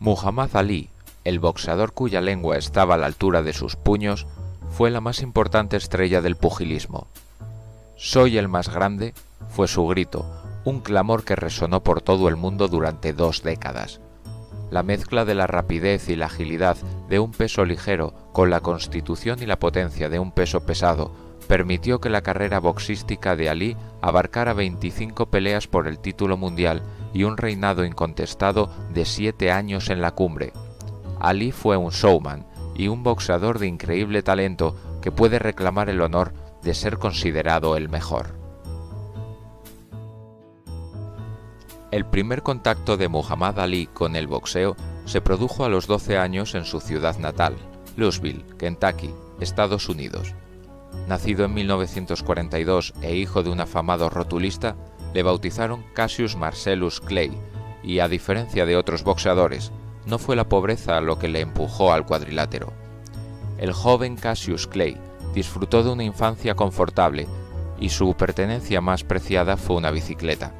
Muhammad Ali, el boxeador cuya lengua estaba a la altura de sus puños, fue la más importante estrella del pugilismo. «Soy el más grande» fue su grito, un clamor que resonó por todo el mundo durante 2 décadas. La mezcla de la rapidez y la agilidad de un peso ligero con la constitución y la potencia de un peso pesado permitió que la carrera boxística de Ali abarcara 25 peleas por el título mundial y un reinado incontestado de 7 años en la cumbre. Ali fue un showman y un boxeador de increíble talento que puede reclamar el honor de ser considerado el mejor. El primer contacto de Muhammad Ali con el boxeo se produjo a los 12 años en su ciudad natal, Louisville, Kentucky, Estados Unidos. Nacido en 1942 e hijo de un afamado rotulista, le bautizaron Cassius Marcellus Clay y, a diferencia de otros boxeadores, no fue la pobreza lo que le empujó al cuadrilátero. El joven Cassius Clay disfrutó de una infancia confortable y su pertenencia más preciada fue una bicicleta.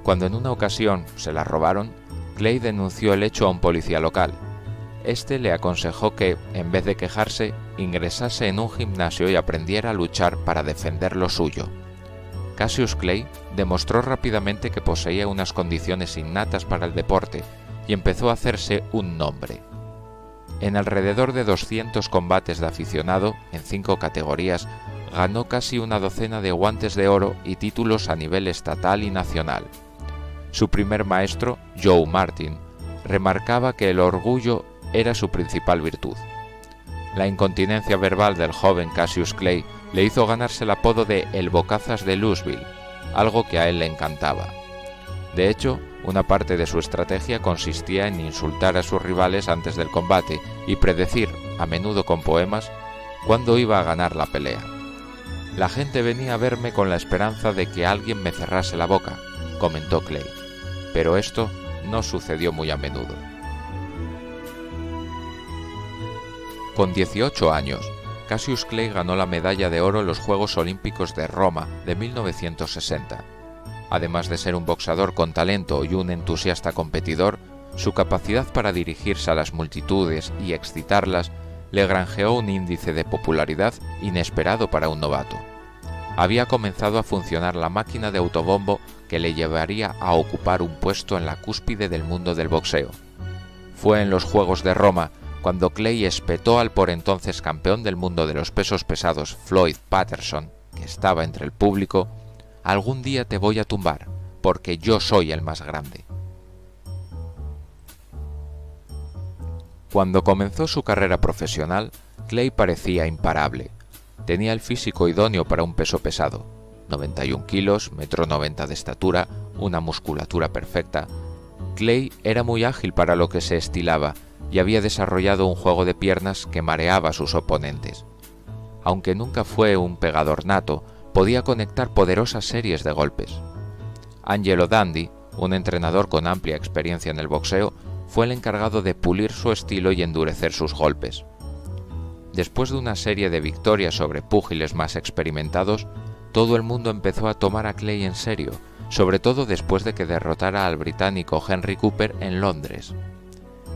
Cuando en una ocasión se la robaron, Clay denunció el hecho a un policía local. Este le aconsejó que, en vez de quejarse, ingresase en un gimnasio y aprendiera a luchar para defender lo suyo. Cassius Clay demostró rápidamente que poseía unas condiciones innatas para el deporte y empezó a hacerse un nombre. En alrededor de 200 combates de aficionado, en 5 categorías, ganó casi una docena de guantes de oro y títulos a nivel estatal y nacional. Su primer maestro, Joe Martin, remarcaba que el orgullo era su principal virtud. La incontinencia verbal del joven Cassius Clay le hizo ganarse el apodo de «el bocazas de Louisville», algo que a él le encantaba. De hecho, una parte de su estrategia consistía en insultar a sus rivales antes del combate y predecir, a menudo con poemas, cuándo iba a ganar la pelea. «La gente venía a verme con la esperanza de que alguien me cerrase la boca», comentó Clay, pero esto no sucedió muy a menudo. Con 18 años, Cassius Clay ganó la medalla de oro en los Juegos Olímpicos de Roma de 1960. Además de ser un boxeador con talento y un entusiasta competidor, su capacidad para dirigirse a las multitudes y excitarlas le granjeó un índice de popularidad inesperado para un novato. Había comenzado a funcionar la máquina de autobombo que le llevaría a ocupar un puesto en la cúspide del mundo del boxeo. Fue en los Juegos de Roma cuando Clay espetó al por entonces campeón del mundo de los pesos pesados Floyd Patterson, que estaba entre el público: «Algún día te voy a tumbar, porque yo soy el más grande». Cuando comenzó su carrera profesional, Clay parecía imparable. Tenía el físico idóneo para un peso pesado, 91 kilos, 1,90 m de estatura, una musculatura perfecta. Clay era muy ágil para lo que se estilaba y había desarrollado un juego de piernas que mareaba a sus oponentes. Aunque nunca fue un pegador nato, podía conectar poderosas series de golpes. Angelo Dundee, un entrenador con amplia experiencia en el boxeo, fue el encargado de pulir su estilo y endurecer sus golpes. Después de una serie de victorias sobre púgiles más experimentados, todo el mundo empezó a tomar a Clay en serio, sobre todo después de que derrotara al británico Henry Cooper en Londres.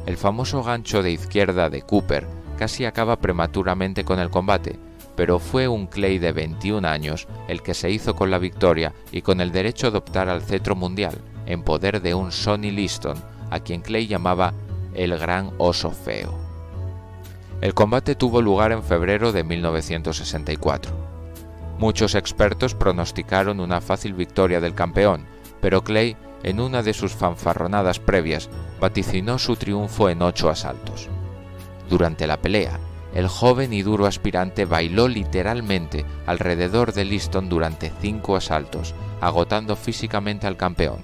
El famoso gancho de izquierda de Cooper casi acaba prematuramente con el combate, pero fue un Clay de 21 años el que se hizo con la victoria y con el derecho de optar al cetro mundial, en poder de un Sonny Liston, a quien Clay llamaba el Gran Oso Feo. El combate tuvo lugar en febrero de 1964. Muchos expertos pronosticaron una fácil victoria del campeón, pero Clay, en una de sus fanfarronadas previas, vaticinó su triunfo en 8 asaltos. Durante la pelea, el joven y duro aspirante bailó literalmente alrededor de Liston durante 5 asaltos, agotando físicamente al campeón.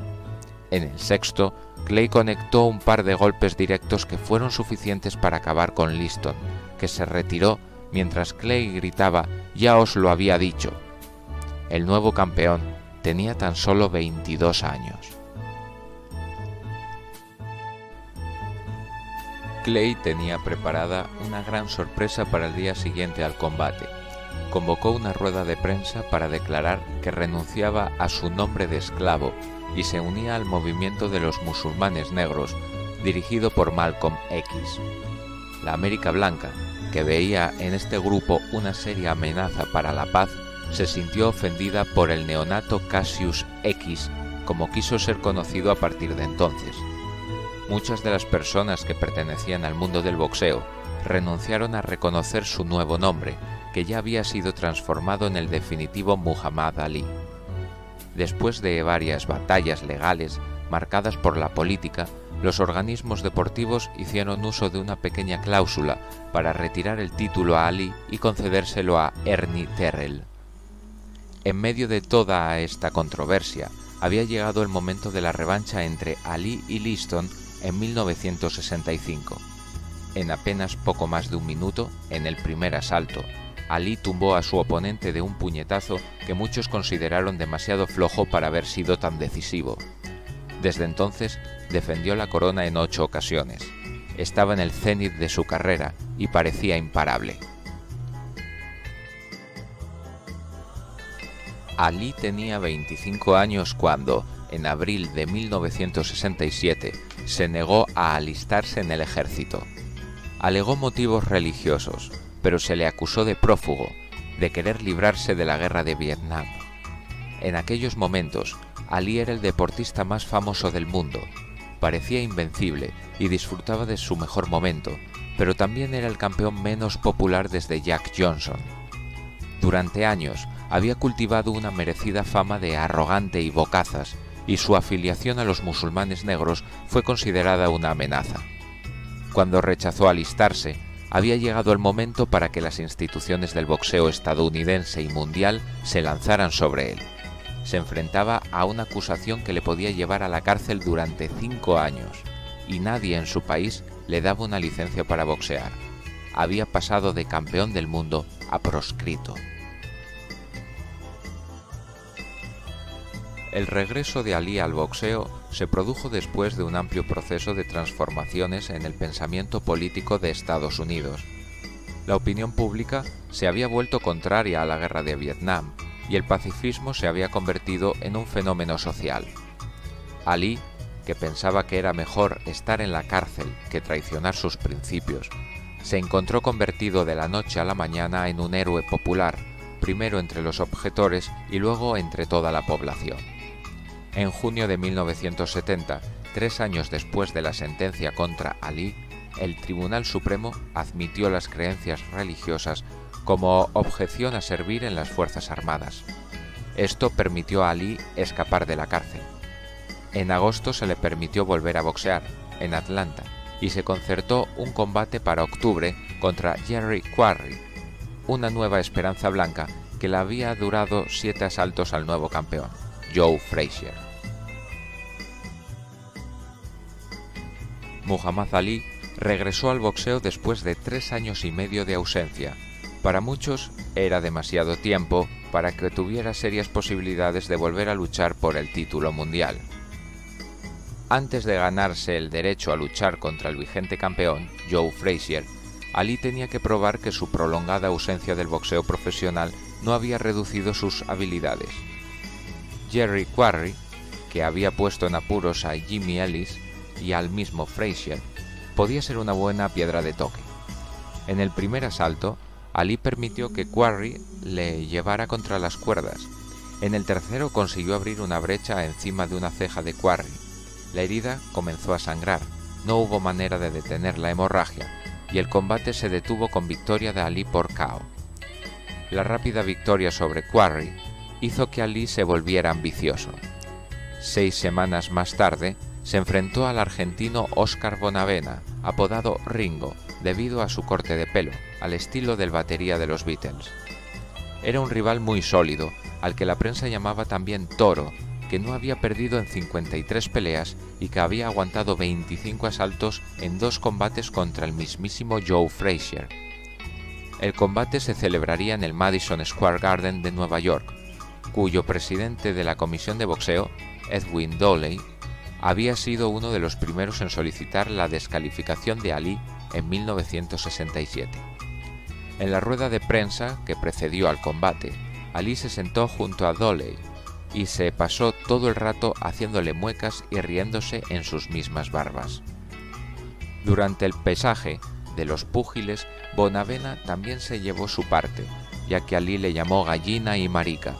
En el sexto, Clay conectó un par de golpes directos que fueron suficientes para acabar con Liston, que se retiró mientras Clay gritaba «Ya os lo había dicho». El nuevo campeón tenía tan solo 22 años. Clay tenía preparada una gran sorpresa para el día siguiente al combate. Convocó una rueda de prensa para declarar que renunciaba a su nombre de esclavo y se unía al movimiento de los musulmanes negros, dirigido por Malcolm X. La América Blanca, que veía en este grupo una seria amenaza para la paz, se sintió ofendida por el neonato Cassius X, como quiso ser conocido a partir de entonces. Muchas de las personas que pertenecían al mundo del boxeo renunciaron a reconocer su nuevo nombre, que ya había sido transformado en el definitivo Muhammad Ali. Después de varias batallas legales marcadas por la política, los organismos deportivos hicieron uso de una pequeña cláusula para retirar el título a Ali y concedérselo a Ernie Terrell. En medio de toda esta controversia, había llegado el momento de la revancha entre Ali y Liston en 1965. En apenas poco más de un minuto, en el primer asalto, Ali tumbó a su oponente de un puñetazo que muchos consideraron demasiado flojo para haber sido tan decisivo. Desde entonces, defendió la corona en 8 ocasiones. Estaba en el cenit de su carrera y parecía imparable. Ali tenía 25 años cuando, en abril de 1967, se negó a alistarse en el ejército. Alegó motivos religiosos, pero se le acusó de prófugo, de querer librarse de la guerra de Vietnam. En aquellos momentos, Ali era el deportista más famoso del mundo. Parecía invencible y disfrutaba de su mejor momento, pero también era el campeón menos popular desde Jack Johnson. Durante años había cultivado una merecida fama de arrogante y bocazas, y su afiliación a los musulmanes negros fue considerada una amenaza. Cuando rechazó alistarse, había llegado el momento para que las instituciones del boxeo estadounidense y mundial se lanzaran sobre él. Se enfrentaba a una acusación que le podía llevar a la cárcel durante 5 años, y nadie en su país le daba una licencia para boxear. Había pasado de campeón del mundo a proscrito. El regreso de Ali al boxeo se produjo después de un amplio proceso de transformaciones en el pensamiento político de Estados Unidos. La opinión pública se había vuelto contraria a la guerra de Vietnam y el pacifismo se había convertido en un fenómeno social. Ali, que pensaba que era mejor estar en la cárcel que traicionar sus principios, se encontró convertido de la noche a la mañana en un héroe popular, primero entre los objetores y luego entre toda la población. En junio de 1970, 3 años después de la sentencia contra Ali, el Tribunal Supremo admitió las creencias religiosas como objeción a servir en las Fuerzas Armadas. Esto permitió a Ali escapar de la cárcel. En agosto se le permitió volver a boxear, en Atlanta, y se concertó un combate para octubre contra Jerry Quarry, una nueva esperanza blanca que le había durado 7 asaltos al nuevo campeón, Joe Frazier. Muhammad Ali regresó al boxeo después de 3 años y medio de ausencia. Para muchos era demasiado tiempo para que tuviera serias posibilidades de volver a luchar por el título mundial. Antes de ganarse el derecho a luchar contra el vigente campeón, Joe Frazier, Ali tenía que probar que su prolongada ausencia del boxeo profesional no había reducido sus habilidades. Jerry Quarry, que había puesto en apuros a Jimmy Ellis y al mismo Frazier, podía ser una buena piedra de toque. En el primer asalto, Ali permitió que Quarry le llevara contra las cuerdas. En el tercero consiguió abrir una brecha encima de una ceja de Quarry. La herida comenzó a sangrar, no hubo manera de detener la hemorragia, y el combate se detuvo con victoria de Ali por KO. La rápida victoria sobre Quarry hizo que Ali se volviera ambicioso. 6 semanas más tarde, se enfrentó al argentino Oscar Bonavena, apodado Ringo, debido a su corte de pelo, al estilo del batería de los Beatles. Era un rival muy sólido, al que la prensa llamaba también Toro, que no había perdido en 53 peleas y que había aguantado 25 asaltos en 2 combates contra el mismísimo Joe Frazier. El combate se celebraría en el Madison Square Garden de Nueva York, cuyo presidente de la comisión de boxeo, Edwin Doley, había sido uno de los primeros en solicitar la descalificación de Ali en 1967. En la rueda de prensa que precedió al combate, Ali se sentó junto a Doley y se pasó todo el rato haciéndole muecas y riéndose en sus mismas barbas. Durante el pesaje de los púgiles, Bonavena también se llevó su parte, ya que Ali le llamó gallina y marica.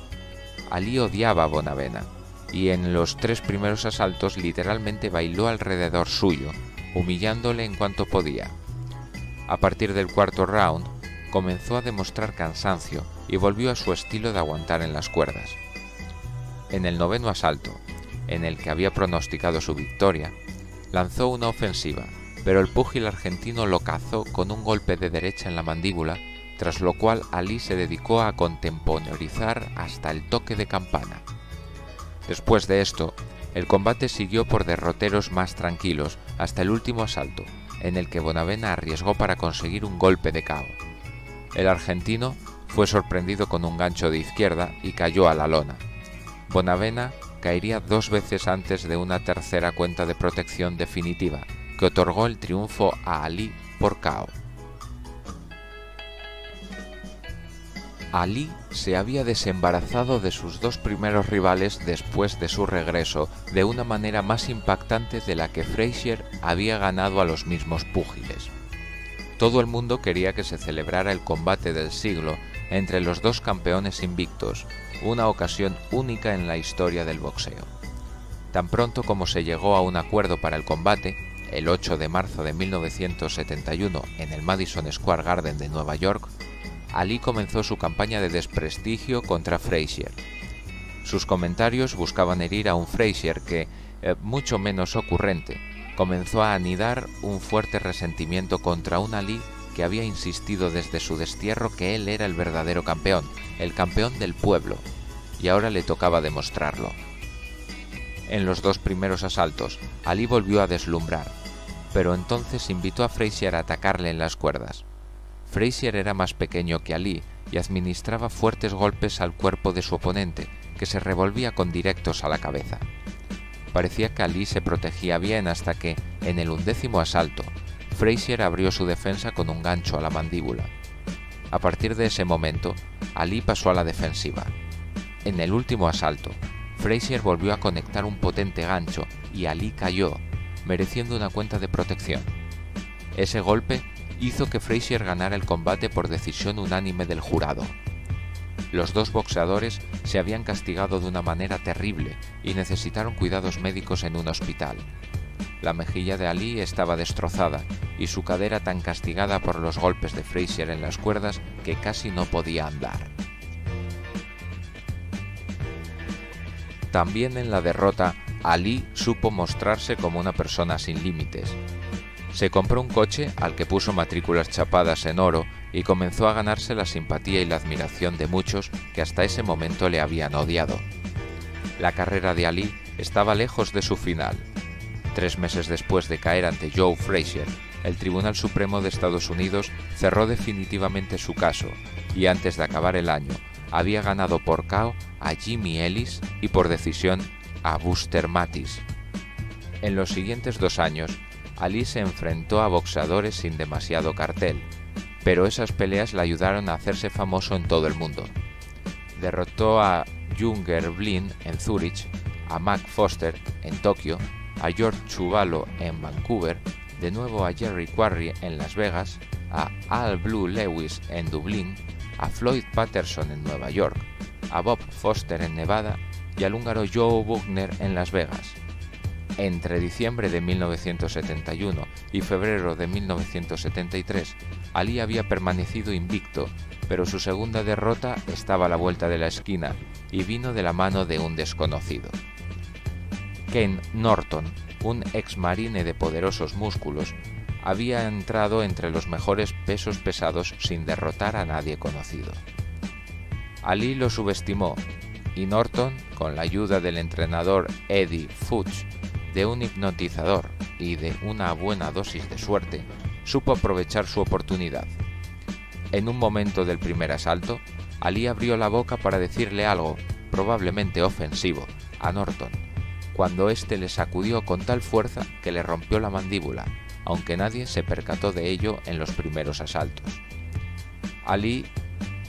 Ali odiaba a Bonavena, y en los 3 primeros asaltos literalmente bailó alrededor suyo, humillándole en cuanto podía. A partir del 4.º round, comenzó a demostrar cansancio y volvió a su estilo de aguantar en las cuerdas. En el 9.º asalto, en el que había pronosticado su victoria, lanzó una ofensiva, pero el púgil argentino lo cazó con un golpe de derecha en la mandíbula, tras lo cual Ali se dedicó a contemporizar hasta el toque de campana. Después de esto, el combate siguió por derroteros más tranquilos hasta el último asalto, en el que Bonavena arriesgó para conseguir un golpe de KO. El argentino fue sorprendido con un gancho de izquierda y cayó a la lona. Bonavena caería 2 veces antes de una tercera cuenta de protección definitiva, que otorgó el triunfo a Ali por KO. Ali se había desembarazado de sus 2 primeros rivales después de su regreso de una manera más impactante de la que Frazier había ganado a los mismos púgiles. Todo el mundo quería que se celebrara el combate del siglo entre los 2 campeones invictos, una ocasión única en la historia del boxeo. Tan pronto como se llegó a un acuerdo para el combate, el 8 de marzo de 1971 en el Madison Square Garden de Nueva York, Ali comenzó su campaña de desprestigio contra Frazier. Sus comentarios buscaban herir a un Frazier que, mucho menos ocurrente, comenzó a anidar un fuerte resentimiento contra un Ali que había insistido desde su destierro que él era el verdadero campeón, el campeón del pueblo, y ahora le tocaba demostrarlo. En los 2 primeros asaltos, Ali volvió a deslumbrar, pero entonces invitó a Frazier a atacarle en las cuerdas. Frazier era más pequeño que Ali y administraba fuertes golpes al cuerpo de su oponente, que se revolvía con directos a la cabeza. Parecía que Ali se protegía bien hasta que, en el 11.º asalto, Frazier abrió su defensa con un gancho a la mandíbula. A partir de ese momento, Ali pasó a la defensiva. En el último asalto, Frazier volvió a conectar un potente gancho y Ali cayó, mereciendo una cuenta de protección. Ese golpe hizo que Frazier ganara el combate por decisión unánime del jurado. Los 2 boxeadores se habían castigado de una manera terrible y necesitaron cuidados médicos en un hospital. La mejilla de Ali estaba destrozada y su cadera tan castigada por los golpes de Frazier en las cuerdas que casi no podía andar. También en la derrota, Ali supo mostrarse como una persona sin límites. Se compró un coche al que puso matrículas chapadas en oro y comenzó a ganarse la simpatía y la admiración de muchos que hasta ese momento le habían odiado. La carrera de Ali estaba lejos de su final. 3 meses después de caer ante Joe Frazier, el Tribunal Supremo de Estados Unidos cerró definitivamente su caso y antes de acabar el año había ganado por KO a Jimmy Ellis y por decisión a Buster Mathis. En los siguientes 2 años, Ali se enfrentó a boxeadores sin demasiado cartel, pero esas peleas le ayudaron a hacerse famoso en todo el mundo. Derrotó a Junger Blin en Zúrich, a Mac Foster en Tokio, a George Chuvalo en Vancouver, de nuevo a Jerry Quarry en Las Vegas, a Al Blue Lewis en Dublín, a Floyd Patterson en Nueva York, a Bob Foster en Nevada y al húngaro Joe Buckner en Las Vegas. Entre diciembre de 1971 y febrero de 1973, Ali había permanecido invicto, pero su segunda derrota estaba a la vuelta de la esquina y vino de la mano de un desconocido. Ken Norton, un exmarine de poderosos músculos, había entrado entre los mejores pesos pesados sin derrotar a nadie conocido. Ali lo subestimó y Norton, con la ayuda del entrenador Eddie Futch, de un hipnotizador y de una buena dosis de suerte, supo aprovechar su oportunidad. En un momento del primer asalto, Ali abrió la boca para decirle algo, probablemente ofensivo, a Norton, cuando éste le sacudió con tal fuerza que le rompió la mandíbula, aunque nadie se percató de ello en los primeros asaltos. Ali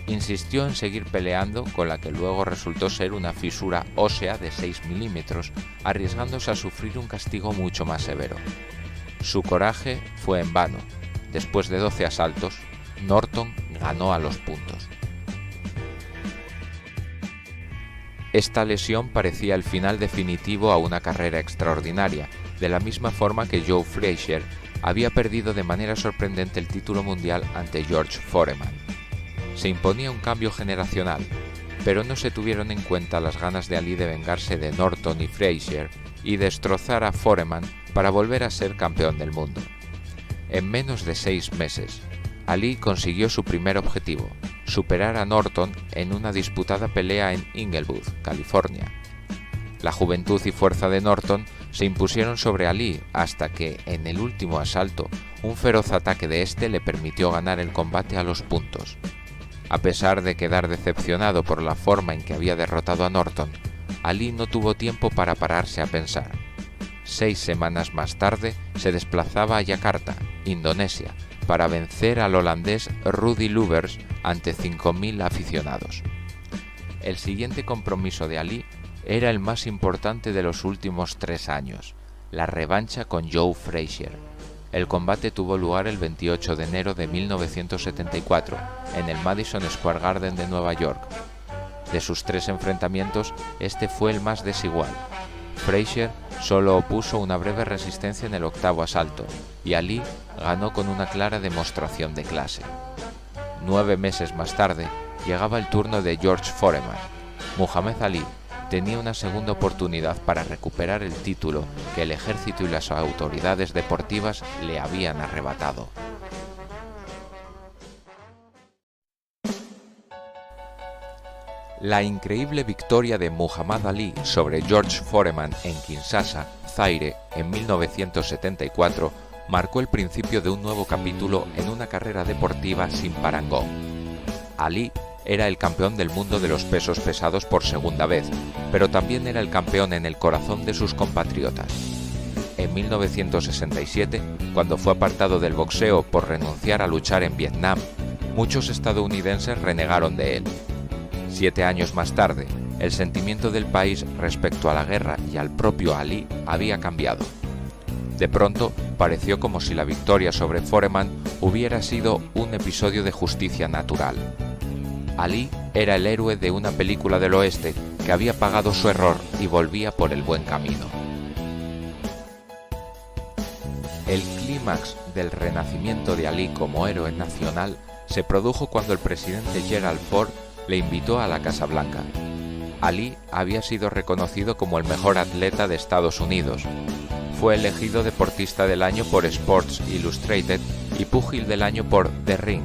insistió en seguir peleando, con la que luego resultó ser una fisura ósea de 6 milímetros, arriesgándose a sufrir un castigo mucho más severo. Su coraje fue en vano. Después de 12 asaltos, Norton ganó a los puntos. Esta lesión parecía el final definitivo a una carrera extraordinaria, de la misma forma que Joe Frazier había perdido de manera sorprendente el título mundial ante George Foreman. Se imponía un cambio generacional, pero no se tuvieron en cuenta las ganas de Ali de vengarse de Norton y Frazier y destrozar a Foreman para volver a ser campeón del mundo. En menos de 6 meses, Ali consiguió su primer objetivo, superar a Norton en una disputada pelea en Inglewood, California. La juventud y fuerza de Norton se impusieron sobre Ali hasta que, en el último asalto, un feroz ataque de este le permitió ganar el combate a los puntos. A pesar de quedar decepcionado por la forma en que había derrotado a Norton, Ali no tuvo tiempo para pararse a pensar. 6 semanas más tarde se desplazaba a Yakarta, Indonesia, para vencer al holandés Rudy Lubbers ante 5.000 aficionados. El siguiente compromiso de Ali era el más importante de los últimos 3 años, la revancha con Joe Frazier. El combate tuvo lugar el 28 de enero de 1974 en el Madison Square Garden de Nueva York. De sus 3 enfrentamientos, este fue el más desigual. Frazier solo opuso una breve resistencia en el 8º asalto, y Ali ganó con una clara demostración de clase. 9 meses más tarde, llegaba el turno de George Foreman. Muhammad Ali tenía una segunda oportunidad para recuperar el título que el ejército y las autoridades deportivas le habían arrebatado. La increíble victoria de Muhammad Ali sobre George Foreman en Kinshasa, Zaire, en 1974, marcó el principio de un nuevo capítulo en una carrera deportiva sin parangón. Ali era el campeón del mundo de los pesos pesados por segunda vez, pero también era el campeón en el corazón de sus compatriotas. En 1967, cuando fue apartado del boxeo por renunciar a luchar en Vietnam, muchos estadounidenses renegaron de él. 7 años más tarde, el sentimiento del país respecto a la guerra y al propio Ali había cambiado. De pronto, pareció como si la victoria sobre Foreman hubiera sido un episodio de justicia natural. Ali era el héroe de una película del oeste que había pagado su error y volvía por el buen camino. El clímax del renacimiento de Ali como héroe nacional se produjo cuando el presidente Gerald Ford le invitó a la Casa Blanca. Ali había sido reconocido como el mejor atleta de Estados Unidos. Fue elegido deportista del año por Sports Illustrated y púgil del año por The Ring,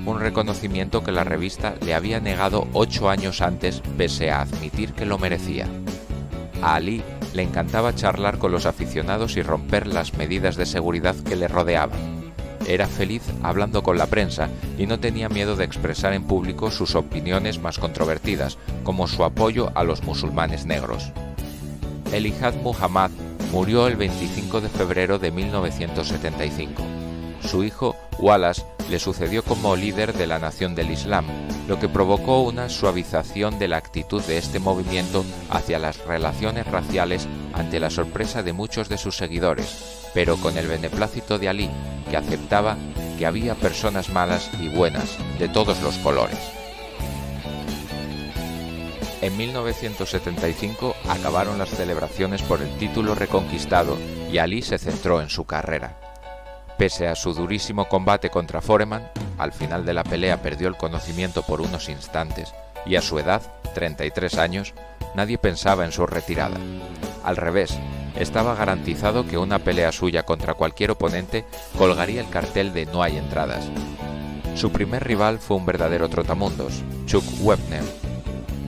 un reconocimiento que la revista le había negado 8 años antes, pese a admitir que lo merecía. A Ali le encantaba charlar con los aficionados y romper las medidas de seguridad que le rodeaban. Era feliz hablando con la prensa y no tenía miedo de expresar en público sus opiniones más controvertidas, como su apoyo a los musulmanes negros. Elijah Muhammad murió el 25 de febrero de 1975. Su hijo, Wallace, le sucedió como líder de la Nación del Islam, lo que provocó una suavización de la actitud de este movimiento hacia las relaciones raciales ante la sorpresa de muchos de sus seguidores, pero con el beneplácito de Ali, que aceptaba que había personas malas y buenas de todos los colores. En 1975 acabaron las celebraciones por el título reconquistado y Ali se centró en su carrera. Pese a su durísimo combate contra Foreman, al final de la pelea perdió el conocimiento por unos instantes y a su edad, 33 años, nadie pensaba en su retirada. Al revés, estaba garantizado que una pelea suya contra cualquier oponente colgaría el cartel de "no hay entradas". Su primer rival fue un verdadero trotamundos, Chuck Wepner.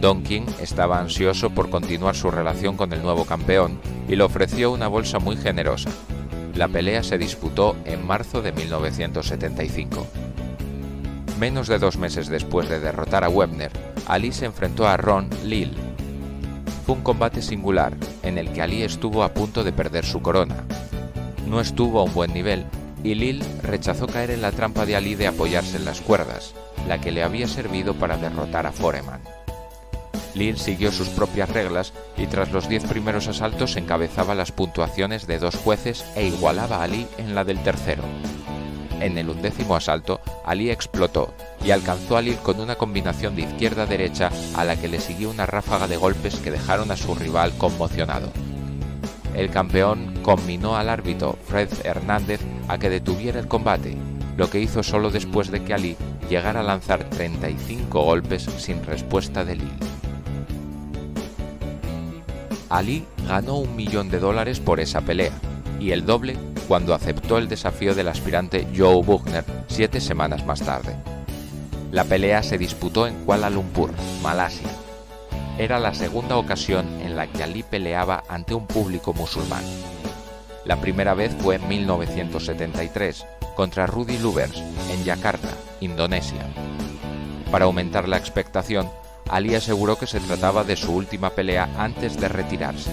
Don King estaba ansioso por continuar su relación con el nuevo campeón y le ofreció una bolsa muy generosa. La pelea se disputó en marzo de 1975. Menos de 2 meses después de derrotar a Webner, Ali se enfrentó a Ron Lyle. Fue un combate singular, en el que Ali estuvo a punto de perder su corona. No estuvo a un buen nivel, y Lyle rechazó caer en la trampa de Ali de apoyarse en las cuerdas, la que le había servido para derrotar a Foreman. Lil siguió sus propias reglas y tras los 10 primeros asaltos encabezaba las puntuaciones de 2 jueces e igualaba a Ali en la del tercero. En el 11º asalto, Ali explotó y alcanzó a Lil con una combinación de izquierda-derecha a la que le siguió una ráfaga de golpes que dejaron a su rival conmocionado. El campeón conminó al árbitro Fred Hernández a que detuviera el combate, lo que hizo solo después de que Ali llegara a lanzar 35 golpes sin respuesta de Lil. Ali ganó $1 millón por esa pelea, y el doble cuando aceptó el desafío del aspirante Joe Bugner 7 semanas más tarde. La pelea se disputó en Kuala Lumpur, Malasia. Era la segunda ocasión en la que Ali peleaba ante un público musulmán. La primera vez fue en 1973, contra Rudy Lubbers, en Yakarta, Indonesia. Para aumentar la expectación, Ali aseguró que se trataba de su última pelea antes de retirarse.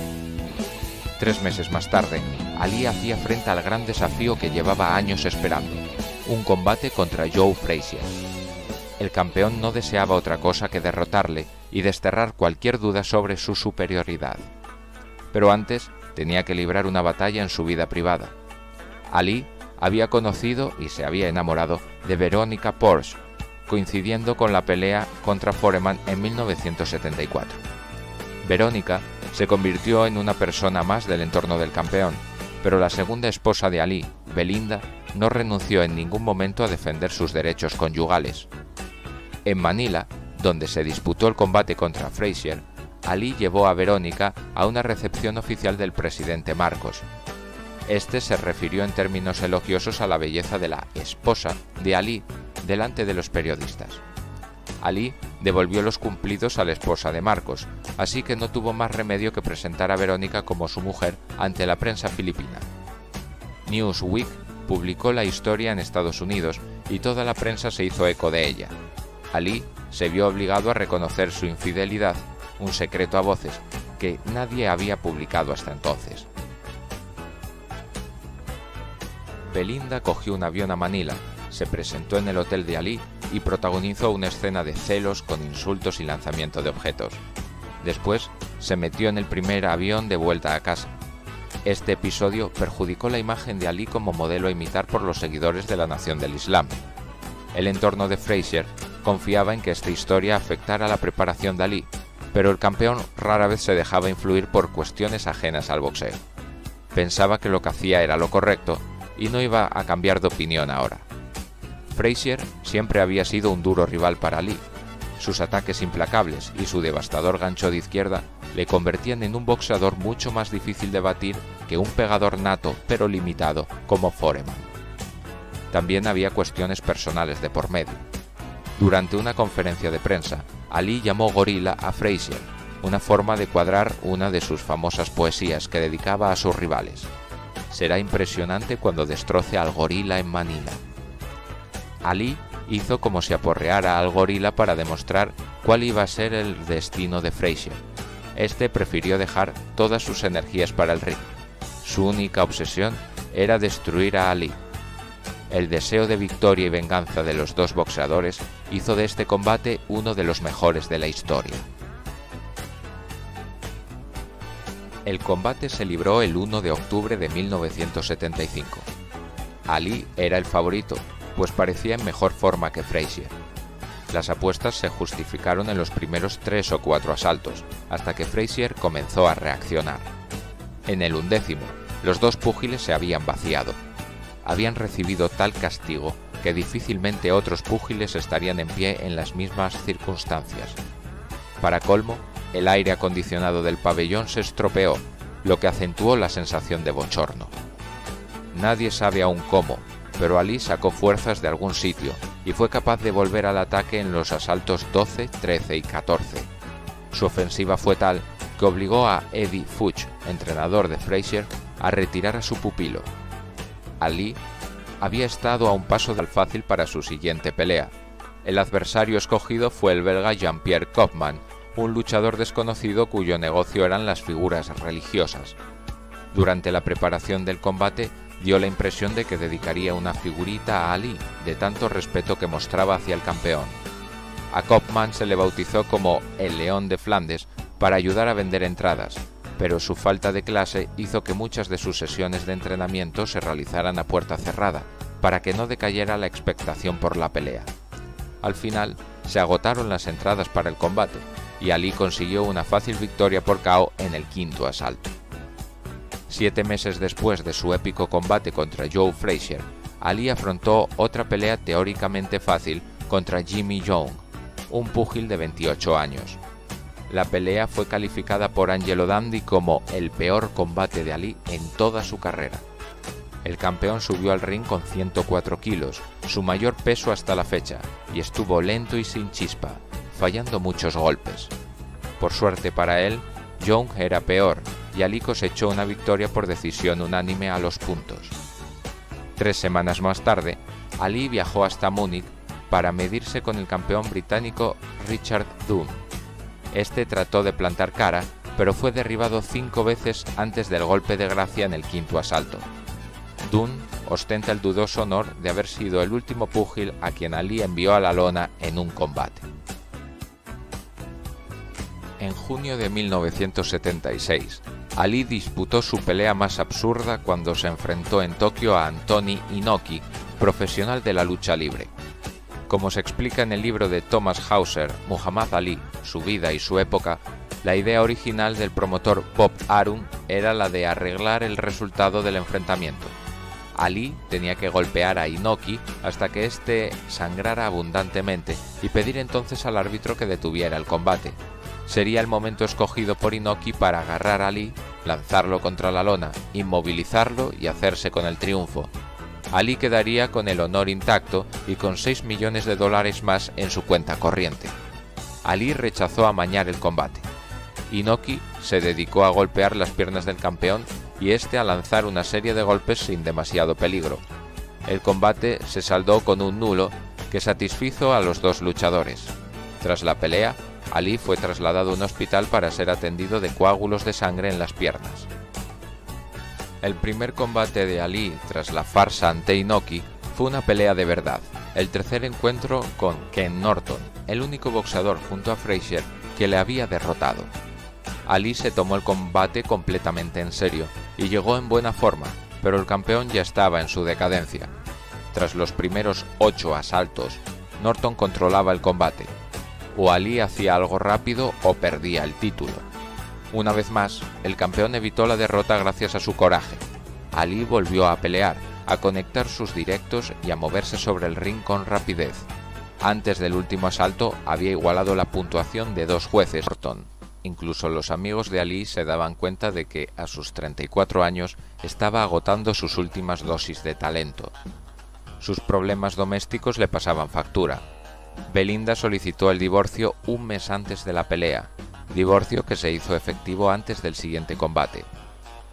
3 meses más tarde, Ali hacía frente al gran desafío que llevaba años esperando, un combate contra Joe Frazier. El campeón no deseaba otra cosa que derrotarle y desterrar cualquier duda sobre su superioridad. Pero antes tenía que librar una batalla en su vida privada. Ali había conocido y se había enamorado de Veronica Porsche, coincidiendo con la pelea contra Foreman en 1974. Veronica se convirtió en una persona más del entorno del campeón, pero la segunda esposa de Ali, Belinda, no renunció en ningún momento a defender sus derechos conyugales. En Manila, donde se disputó el combate contra Frazier, Ali llevó a Verónica a una recepción oficial del presidente Marcos. Este se refirió en términos elogiosos a la belleza de la esposa de Ali delante de los periodistas. Ali devolvió los cumplidos a la esposa de Marcos, así que no tuvo más remedio que presentar a Verónica como su mujer ante la prensa filipina. Newsweek publicó la historia en Estados Unidos y toda la prensa se hizo eco de ella. Ali se vio obligado a reconocer su infidelidad, un secreto a voces que nadie había publicado hasta entonces. Belinda cogió un avión a Manila, se presentó en el hotel de Ali y protagonizó una escena de celos con insultos y lanzamiento de objetos. Después se metió en el primer avión de vuelta a casa. Este episodio perjudicó la imagen de Ali como modelo a imitar por los seguidores de la Nación del Islam. El entorno de Frazier confiaba en que esta historia afectara la preparación de Ali, pero el campeón rara vez se dejaba influir por cuestiones ajenas al boxeo. Pensaba que lo que hacía era lo correcto y no iba a cambiar de opinión ahora. Frazier siempre había sido un duro rival para Ali. Sus ataques implacables y su devastador gancho de izquierda le convertían en un boxeador mucho más difícil de batir que un pegador nato pero limitado como Foreman. También había cuestiones personales de por medio. Durante una conferencia de prensa, Ali llamó gorila a Frazier, una forma de cuadrar una de sus famosas poesías que dedicaba a sus rivales. Será impresionante cuando destroce al gorila en Manila. Ali hizo como si aporreara al gorila para demostrar cuál iba a ser el destino de Frazier. Este prefirió dejar todas sus energías para el ring. Su única obsesión era destruir a Ali. El deseo de victoria y venganza de los dos boxeadores hizo de este combate uno de los mejores de la historia. El combate se libró el 1 de octubre de 1975. Ali era el favorito, pues parecía en mejor forma que Frazier. Las apuestas se justificaron en los primeros 3 o 4 asaltos, hasta que Frazier comenzó a reaccionar. En el 11º, los dos púgiles se habían vaciado. Habían recibido tal castigo que difícilmente otros púgiles estarían en pie en las mismas circunstancias. Para colmo, el aire acondicionado del pabellón se estropeó, lo que acentuó la sensación de bochorno. Nadie sabe aún cómo, pero Ali sacó fuerzas de algún sitio y fue capaz de volver al ataque en los asaltos 12, 13 y 14. Su ofensiva fue tal que obligó a Eddie Fuch, entrenador de Frazier, a retirar a su pupilo. Ali había estado a un paso del fácil para su siguiente pelea. El adversario escogido fue el belga Jean-Pierre Kaufmann, un luchador desconocido cuyo negocio eran las figuras religiosas. Durante la preparación del combate, dio la impresión de que dedicaría una figurita a Ali, de tanto respeto que mostraba hacia el campeón. A Koopman se le bautizó como el León de Flandes para ayudar a vender entradas, pero su falta de clase hizo que muchas de sus sesiones de entrenamiento se realizaran a puerta cerrada, para que no decayera la expectación por la pelea. Al final, se agotaron las entradas para el combate, y Ali consiguió una fácil victoria por KO en el quinto asalto. 7 meses después de su épico combate contra Joe Frazier, Ali afrontó otra pelea teóricamente fácil contra Jimmy Young, un púgil de 28 años. La pelea fue calificada por Angelo Dundee como el peor combate de Ali en toda su carrera. El campeón subió al ring con 104 kilos, su mayor peso hasta la fecha, y estuvo lento y sin chispa, fallando muchos golpes. Por suerte para él, Young era peor, y Ali cosechó una victoria por decisión unánime a los puntos. 3 semanas más tarde, Ali viajó hasta Múnich para medirse con el campeón británico Richard Dunne. Este trató de plantar cara, pero fue derribado 5 veces antes del golpe de gracia en el quinto asalto. Dunne ostenta el dudoso honor de haber sido el último púgil a quien Ali envió a la lona en un combate. En junio de 1976, Ali disputó su pelea más absurda cuando se enfrentó en Tokio a Anthony Inoki, profesional de la lucha libre. Como se explica en el libro de Thomas Hauser, Muhammad Ali, su vida y su época, la idea original del promotor Bob Arum era la de arreglar el resultado del enfrentamiento. Ali tenía que golpear a Inoki hasta que éste sangrara abundantemente y pedir entonces al árbitro que detuviera el combate. Sería el momento escogido por Inoki para agarrar a Ali, lanzarlo contra la lona, inmovilizarlo y hacerse con el triunfo. Ali quedaría con el honor intacto y con $6 millones más en su cuenta corriente. Ali rechazó amañar el combate. Inoki se dedicó a golpear las piernas del campeón y este a lanzar una serie de golpes sin demasiado peligro. El combate se saldó con un nulo que satisfizo a los dos luchadores. Tras la pelea, Ali fue trasladado a un hospital para ser atendido de coágulos de sangre en las piernas. El primer combate de Ali tras la farsa ante Inoki fue una pelea de verdad, el tercer encuentro con Ken Norton, el único boxeador junto a Frazier que le había derrotado. Ali se tomó el combate completamente en serio y llegó en buena forma, pero el campeón ya estaba en su decadencia. Tras los primeros 8 asaltos, Norton controlaba el combate. O Ali hacía algo rápido o perdía el título. Una vez más, el campeón evitó la derrota gracias a su coraje. Ali volvió a pelear, a conectar sus directos y a moverse sobre el ring con rapidez. Antes del último asalto había igualado la puntuación de 2 jueces. Incluso los amigos de Ali se daban cuenta de que a sus 34 años estaba agotando sus últimas dosis de talento. Sus problemas domésticos le pasaban factura. Belinda solicitó el divorcio un mes antes de la pelea, divorcio que se hizo efectivo antes del siguiente combate.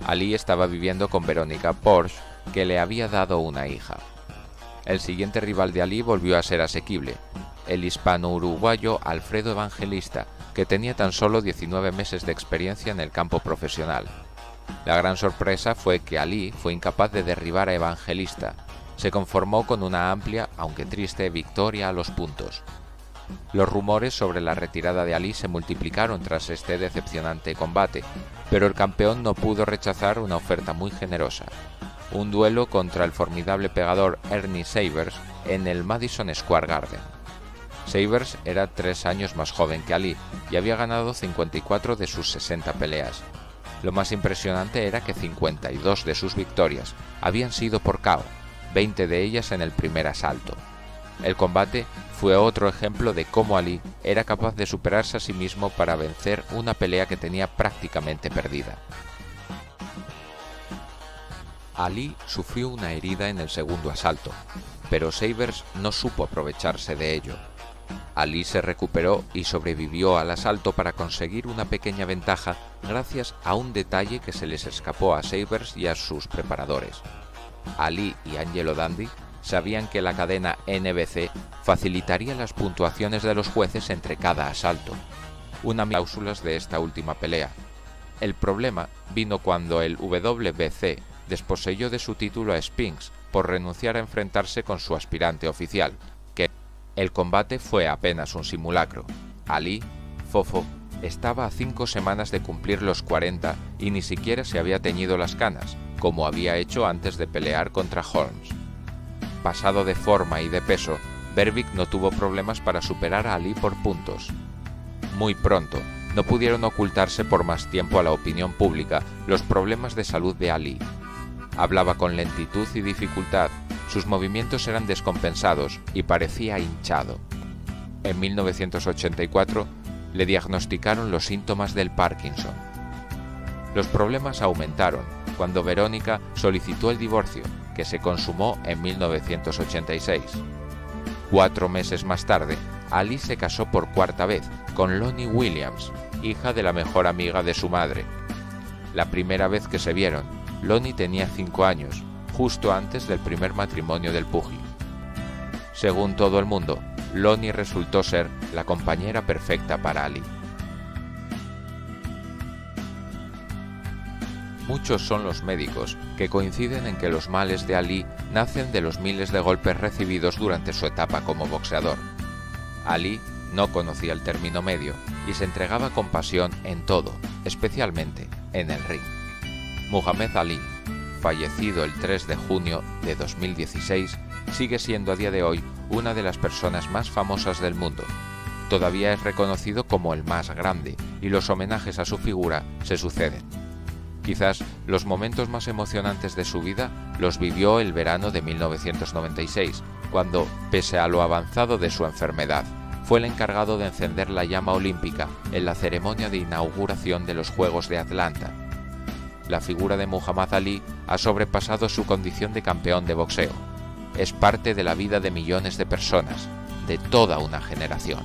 Ali estaba viviendo con Verónica Porsche, que le había dado una hija. El siguiente rival de Ali volvió a ser asequible, el hispano-uruguayo Alfredo Evangelista, que tenía tan solo 19 meses de experiencia en el campo profesional. La gran sorpresa fue que Ali fue incapaz de derribar a Evangelista. Se conformó con una amplia, aunque triste, victoria a los puntos. Los rumores sobre la retirada de Ali se multiplicaron tras este decepcionante combate, pero el campeón no pudo rechazar una oferta muy generosa: un duelo contra el formidable pegador Ernie Savers en el Madison Square Garden. Savers era 3 años más joven que Ali y había ganado 54 de sus 60 peleas. Lo más impresionante era que 52 de sus victorias habían sido por KO, 20 de ellas en el primer asalto. El combate fue otro ejemplo de cómo Ali era capaz de superarse a sí mismo para vencer una pelea que tenía prácticamente perdida. Ali sufrió una herida en el segundo asalto, pero Savers no supo aprovecharse de ello. Ali se recuperó y sobrevivió al asalto para conseguir una pequeña ventaja gracias a un detalle que se les escapó a Savers y a sus preparadores. Ali y Angelo Dundee sabían que la cadena NBC facilitaría las puntuaciones de los jueces entre cada asalto, una de las cláusulas de esta última pelea. El problema vino cuando el WBC desposeyó de su título a Spinks por renunciar a enfrentarse con su aspirante oficial, El combate fue apenas un simulacro. Ali, fofo, estaba a 5 semanas de cumplir los 40 y ni siquiera se había teñido las canas, como había hecho antes de pelear contra Holmes. Pasado de forma y de peso, Berbick no tuvo problemas para superar a Ali por puntos. Muy pronto, no pudieron ocultarse por más tiempo a la opinión pública los problemas de salud de Ali. Hablaba con lentitud y dificultad, sus movimientos eran descompensados y parecía hinchado. En 1984 le diagnosticaron los síntomas del Parkinson. Los problemas aumentaron cuando Verónica solicitó el divorcio, que se consumó en 1986. 4 meses más tarde, Ali se casó por 4ª vez con Lonnie Williams, hija de la mejor amiga de su madre. La primera vez que se vieron, Lonnie tenía 5 años, justo antes del primer matrimonio del púgil. Según todo el mundo, Lonnie resultó ser la compañera perfecta para Ali. Muchos son los médicos que coinciden en que los males de Ali nacen de los miles de golpes recibidos durante su etapa como boxeador. Ali no conocía el término medio y se entregaba con pasión en todo, especialmente en el ring. Muhammad Ali, fallecido el 3 de junio de 2016, sigue siendo a día de hoy una de las personas más famosas del mundo. Todavía es reconocido como el más grande y los homenajes a su figura se suceden. Quizás los momentos más emocionantes de su vida los vivió el verano de 1996, cuando, pese a lo avanzado de su enfermedad, fue el encargado de encender la llama olímpica en la ceremonia de inauguración de los Juegos de Atlanta. La figura de Muhammad Ali ha sobrepasado su condición de campeón de boxeo. Es parte de la vida de millones de personas, de toda una generación.